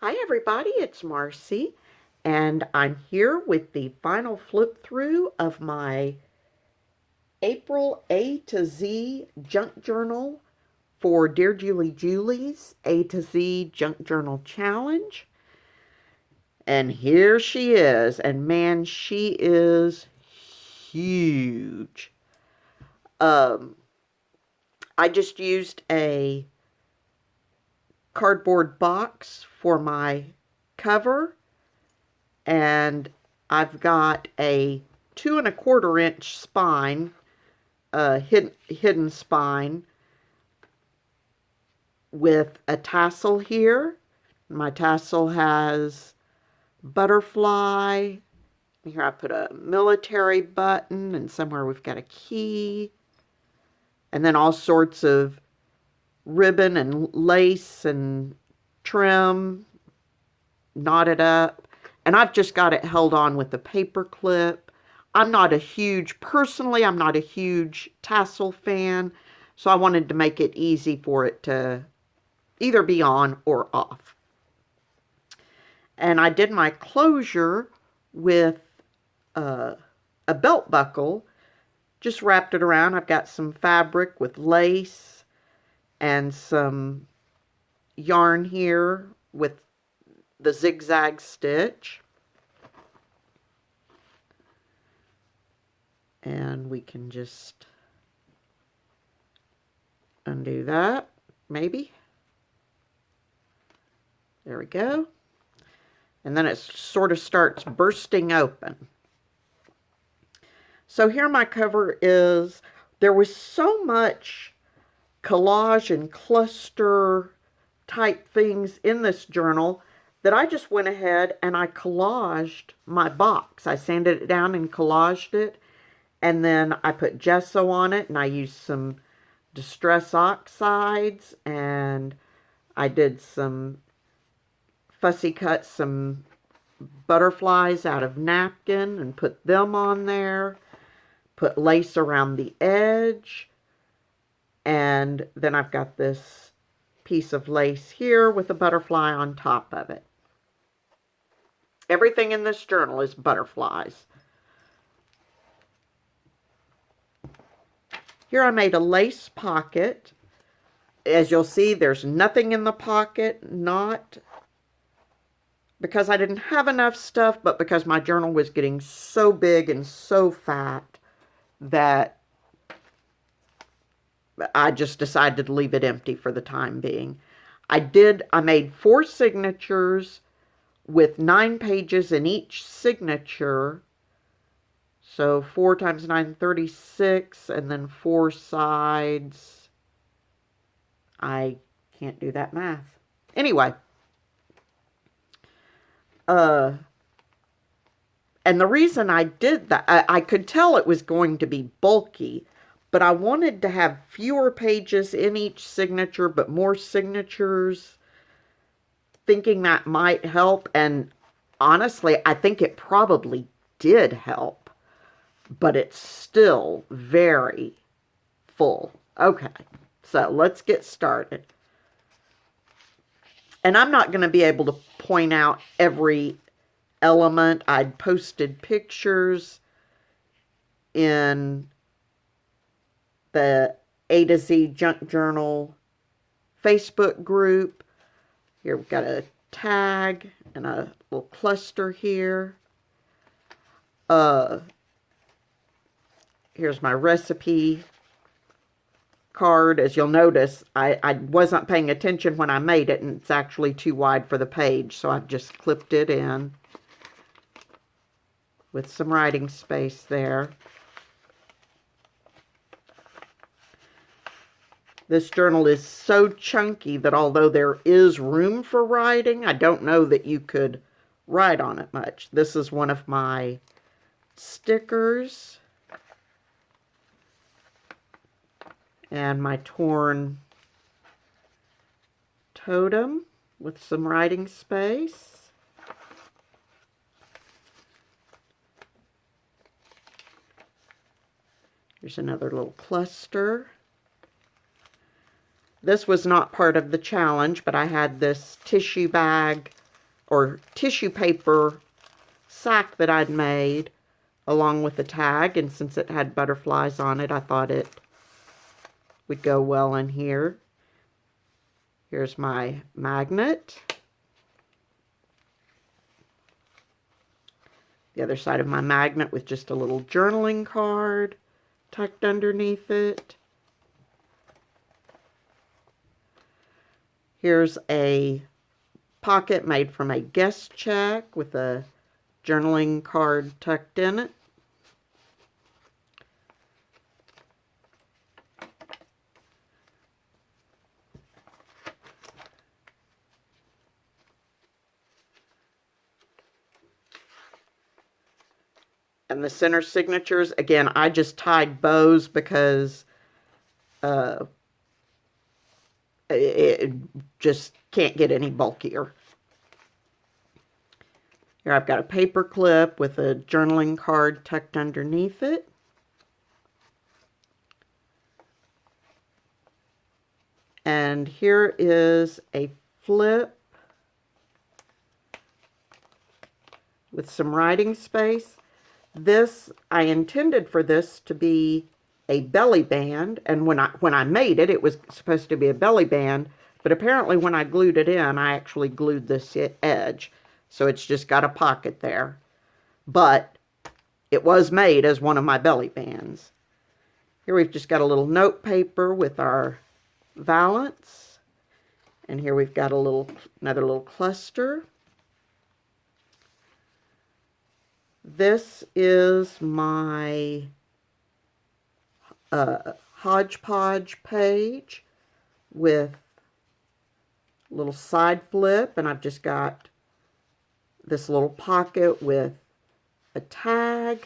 Hi everybody, it's Marcy, and I'm here with the final flip through of my April A to Z junk journal for Dear Julie Julie's A to Z junk journal challenge. And here she is, and man, she is huge. I just used a cardboard box for my cover, and I've got a 2¼ inch spine, hidden spine, with a tassel here. My tassel has butterfly. Here I put a military button, and somewhere we've got a key, and then all sorts of ribbon and lace and trim knotted up. And I've just got it held on with a paper clip. I'm not a huge tassel fan, so I wanted to make it easy for it to either be on or off. And I did my closure with a belt buckle, just wrapped it around. I've got some fabric with lace and some yarn here with the zigzag stitch. And we can just undo that, maybe. There we go. And then it sort of starts bursting open. So here my cover is. There was so much collage and cluster type things in this journal that I just went ahead and I collaged my box. I sanded it down and collaged it, and then I put gesso on it, and I used some distress oxides, and I did some fussy cut some butterflies out of napkin and put them on there, put lace around the edge, and then I've got this piece of lace here with a butterfly on top of it. Everything in this journal is butterflies. Here I made a lace pocket. As you'll see, there's nothing in the pocket, not because I didn't have enough stuff, but because my journal was getting so big and so fat that I just decided to leave it empty for the time being. I made 4 signatures with 9 pages in each signature. So 4 times 9, 36, and then 4 sides. I can't do that math. Anyway. And the reason I did that, I could tell it was going to be bulky, but I wanted to have fewer pages in each signature, but more signatures, thinking that might help. And honestly, I think it probably did help, but it's still very full. Okay, so let's get started. And I'm not going to be able to point out every element. I'd posted pictures in the A to Z Junk Journal Facebook group. Here we've got a tag and a little cluster here. Here's my recipe card. As you'll notice, I wasn't paying attention when I made it, and it's actually too wide for the page, so I've just clipped it in with some writing space there. This journal is so chunky that although there is room for writing, I don't know that you could write on it much. This is one of my stickers and my torn totem with some writing space. Here's another little cluster. This was not part of the challenge, but I had this tissue bag or tissue paper sack that I'd made along with the tag, and since it had butterflies on it, I thought it would go well in here. Here's my magnet. The other side of my magnet with just a little journaling card tucked underneath it. Here's a pocket made from a guest check with a journaling card tucked in it. And the center signatures, again, I just tied bows because it just can't get any bulkier. Here I've got a paper clip with a journaling card tucked underneath it. And here is a flip with some writing space. This, I intended for this to be a belly band, and when I made it, it was supposed to be a belly band, but apparently when I glued it in, I actually glued this edge, so it's just got a pocket there. But it was made as one of my belly bands. Here we've just got a little note paper with our valance, and here we've got another little cluster. This is my hodgepodge page with a little side flip, and I've just got this little pocket with a tag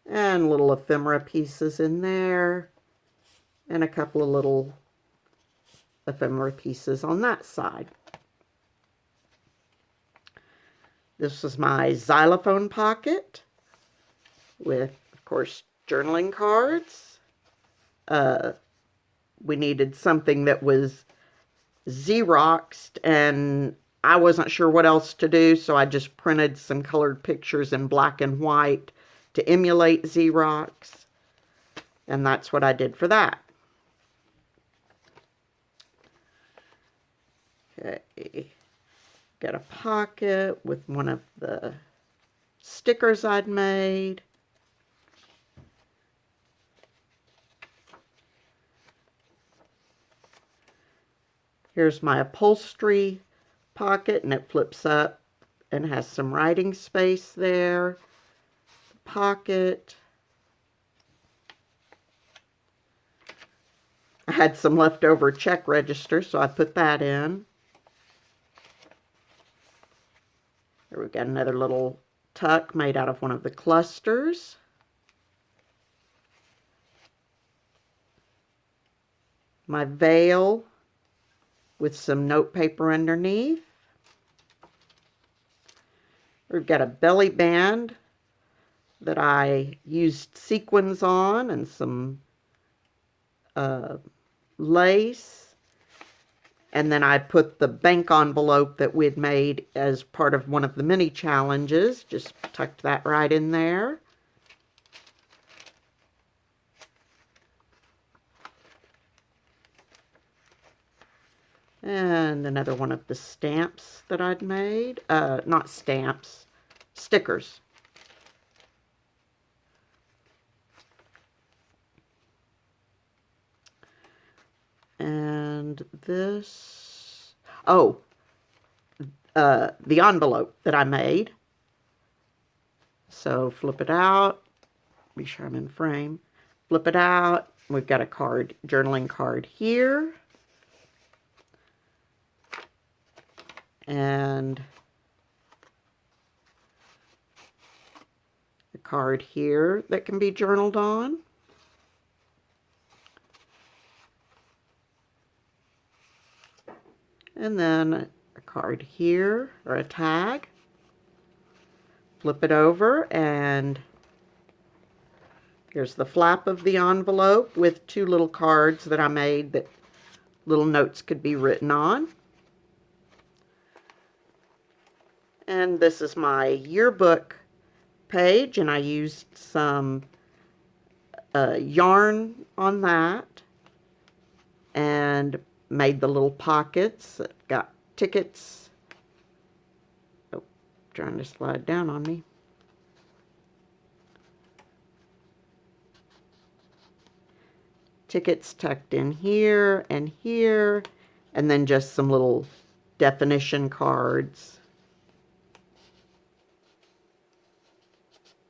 and little ephemera pieces in there, and a couple of little ephemera pieces on that side. This is my xylophone pocket with, of course, journaling cards. We needed something that was Xeroxed, and I wasn't sure what else to do, so I just printed some colored pictures in black and white to emulate Xerox, and that's what I did for that. Okay. Got a pocket with one of the stickers I'd made. Here's my upholstery pocket, and it flips up and has some writing space there. Pocket. I had some leftover check register, so I put that in. Here we've got another little tuck made out of one of the clusters. My veil with some note paper underneath. We've got a belly band that I used sequins on and some lace. And then I put the bank envelope that we'd made as part of one of the mini challenges. Just tucked that right in there. And another one of the stamps that I'd made. Not stamps, stickers. And this, the envelope that I made. So flip it out, be sure I'm in frame. Flip it out, we've got a card, journaling card here. And a card here that can be journaled on. And then a card here, or a tag. Flip it over, and here's the flap of the envelope with two little cards that I made that little notes could be written on. And this is my yearbook page, and I used some yarn on that and made the little pockets. Got tickets. Oh, trying to slide down on me. Tickets tucked in here, and then just some little definition cards.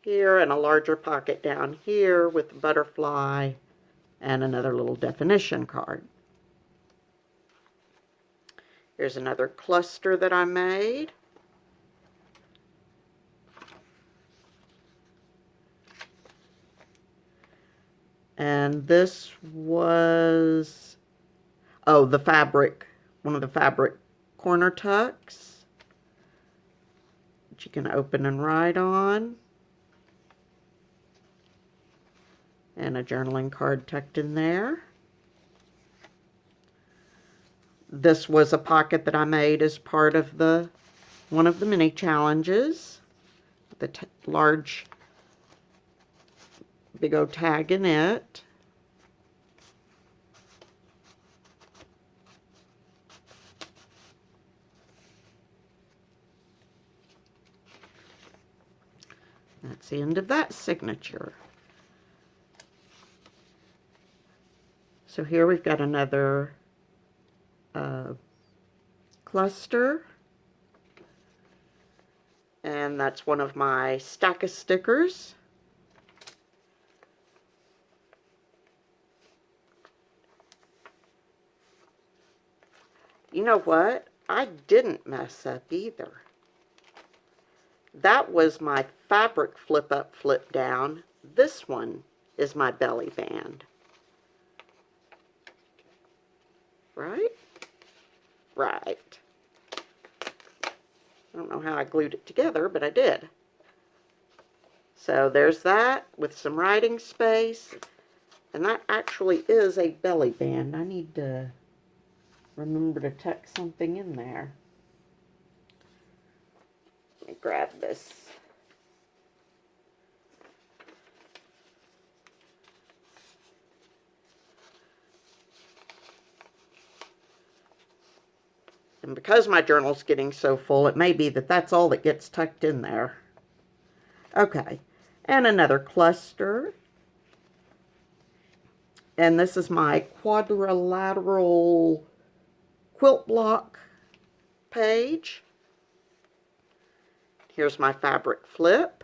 Here, and a larger pocket down here with a butterfly and another little definition card. Here's another cluster that I made. And this was, oh, the fabric, one of the fabric corner tucks that you can open and write on. And a journaling card tucked in there. This was a pocket that I made as part of one of the mini challenges. The large, big old tag in it. That's the end of that signature. So here we've got another cluster, and that's one of my stack of stickers. You know what? I didn't mess up either. That was my fabric flip up, flip down. This one is my belly band. Right? Right. I don't know how I glued it together, but I did. So there's that with some writing space. And that actually is a belly band. I need to remember to tuck something in there. Let me grab this. And because my journal's getting so full, it may be that that's all that gets tucked in there. Okay, and another cluster. And this is my quadrilateral quilt block page. Here's my fabric flip.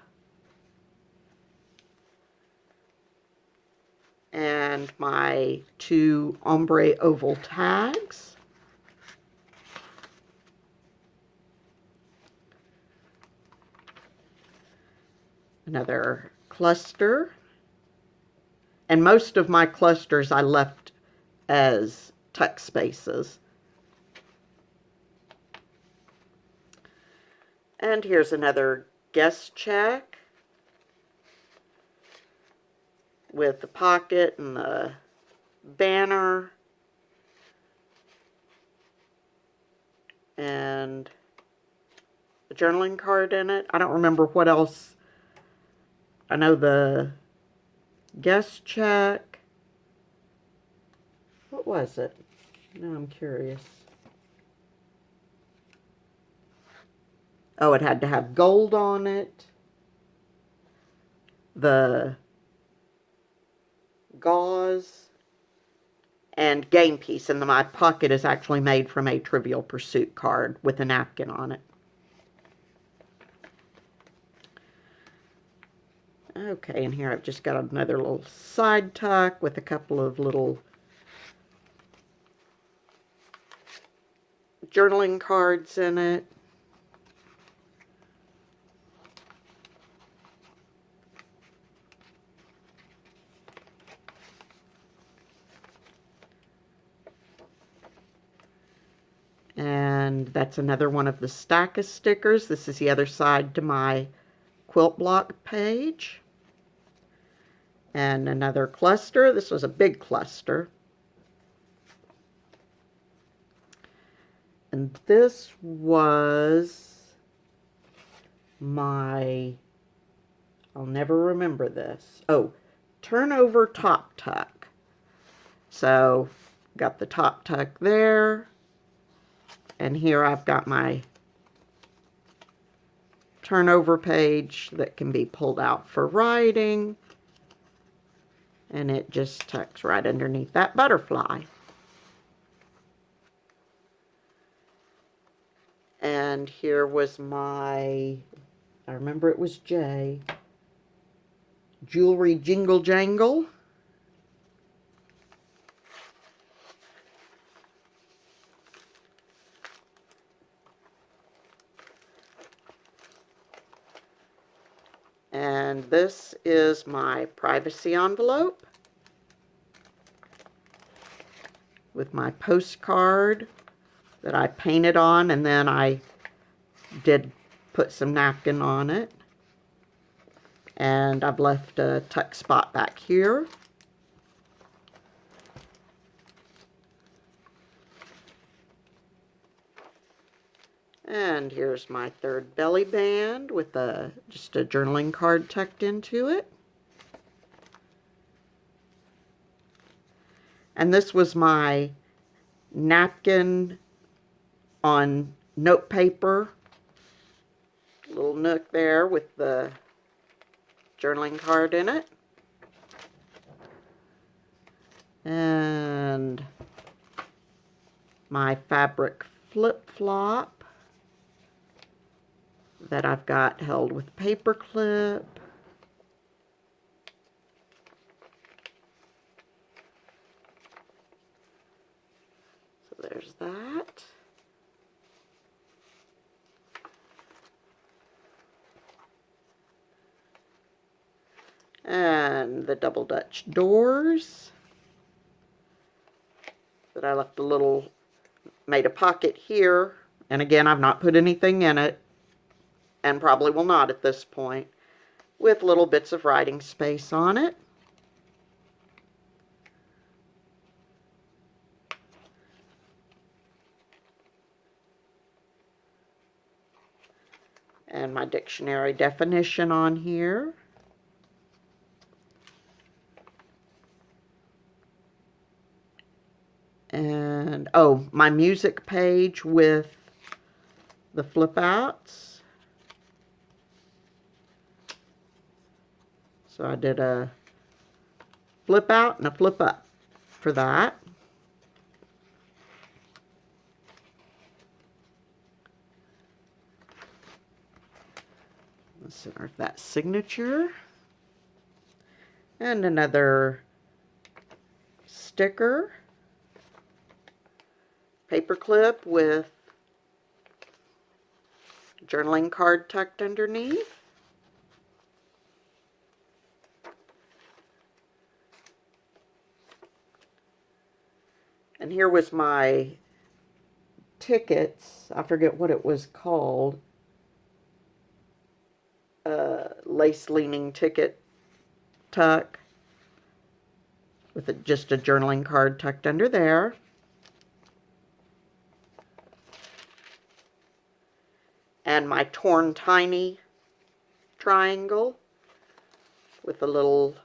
And my 2 ombre oval tags. Another cluster. And most of my clusters I left as tuck spaces. And here's another guest check with the pocket and the banner and a journaling card in it. I don't remember what else. I know the guest check. What was it? Now I'm curious. Oh, it had to have gold on it. The gauze and game piece. And my pocket is actually made from a Trivial Pursuit card with a napkin on it. Okay, and here I've just got another little side tuck with a couple of little journaling cards in it. And that's another one of the stack of stickers. This is the other side to my quilt block page. And another cluster. This was a big cluster. And this was my, I'll never remember this. Oh, turnover top tuck. So, got the top tuck there. And here I've got my turnover page that can be pulled out for writing. And it just tucks right underneath that butterfly. And here was my, I remember it was J, jewelry jingle jangle. And this is my privacy envelope with my postcard that I painted on, and then I did put some napkin on it. And I've left a tuck spot back here. And here's my third belly band with just a journaling card tucked into it. And this was my napkin on note paper. Little nook there with the journaling card in it. And my fabric flip-flop that I've got held with paper clip. So there's that. And the double Dutch doors that I left made a pocket here. And again, I've not put anything in it, and probably will not at this point, with little bits of writing space on it. And my dictionary definition on here. And, oh, my music page with the flip outs. So I did a flip out and a flip up for that. The center of that signature. And another sticker. Paper clip with journaling card tucked underneath. And here was my tickets. I forget what it was called. Lace leaning ticket tuck with just a journaling card tucked under there. And my torn tiny triangle with a little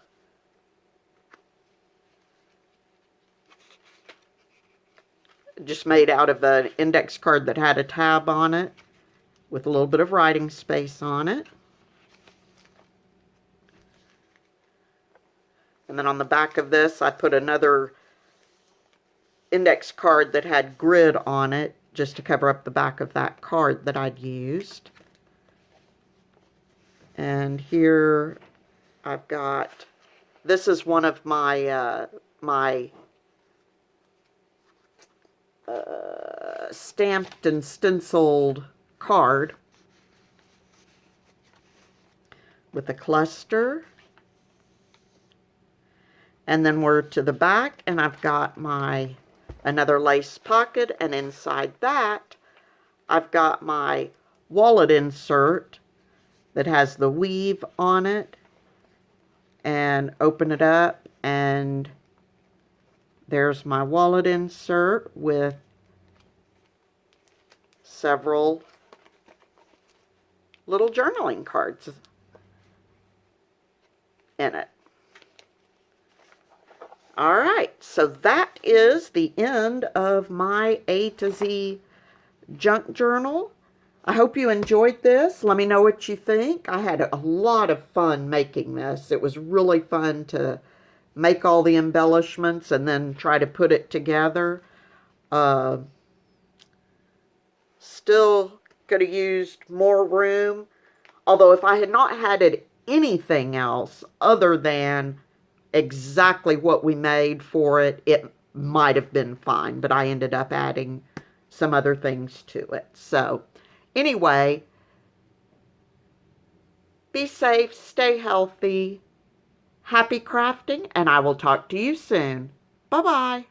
just made out of an index card that had a tab on it with a little bit of writing space on it. And then on the back of this, I put another index card that had grid on it just to cover up the back of that card that I'd used. And here I've got, this is one of my stamped and stenciled card with a cluster. And then we're to the back, and I've got my another lace pocket, and inside that I've got my wallet insert that has the weave on it. And open it up, and there's my wallet insert with several little journaling cards in it. All right, so that is the end of my A to Z junk journal. I hope you enjoyed this. Let me know what you think. I had a lot of fun making this. It was really fun to make all the embellishments and then try to put it together. Still could have used more room. Although if I had not had anything else other than exactly what we made for it, it might have been fine. But I ended up adding some other things to it. So anyway, be safe, stay healthy, happy crafting, and I will talk to you soon. Bye-bye.